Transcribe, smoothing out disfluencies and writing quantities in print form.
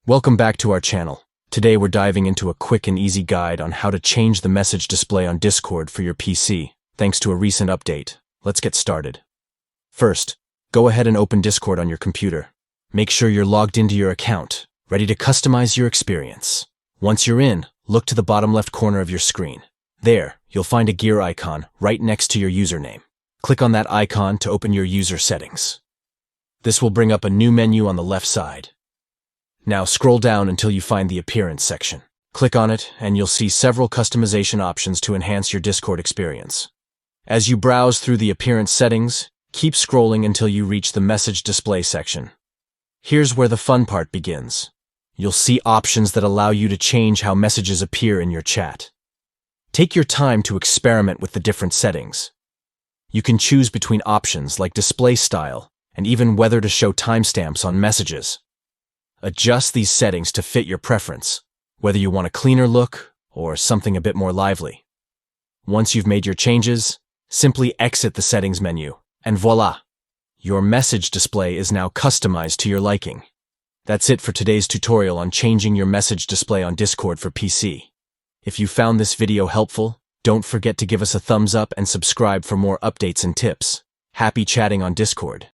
Welcome back to our channel. Today we're diving into a quick and easy guide on how to change the message display on Discord for your PC, thanks to a recent update. Let's get started. First, go ahead and open Discord on your computer. Make sure you're logged into your account, ready to customize your experience. Once you're in, look to the bottom left corner of your screen. There, you'll find a gear icon right next to your username. Click on that icon to open your user settings. This will bring up a new menu on the left side. Now scroll down until you find the Appearance section. Click on it and you'll see several customization options to enhance your Discord experience. As you browse through the Appearance settings, keep scrolling until you reach the Message Display section. Here's where the fun part begins. You'll see options that allow you to change how messages appear in your chat. Take your time to experiment with the different settings. You can choose between options like display style and even whether to show timestamps on messages. Adjust these settings to fit your preference, whether you want a cleaner look or something a bit more lively. Once you've made your changes, simply exit the settings menu, and voila! Your message display is now customized to your liking. That's it for today's tutorial on changing your message display on Discord for PC. If you found this video helpful, don't forget to give us a thumbs up and subscribe for more updates and tips. Happy chatting on Discord!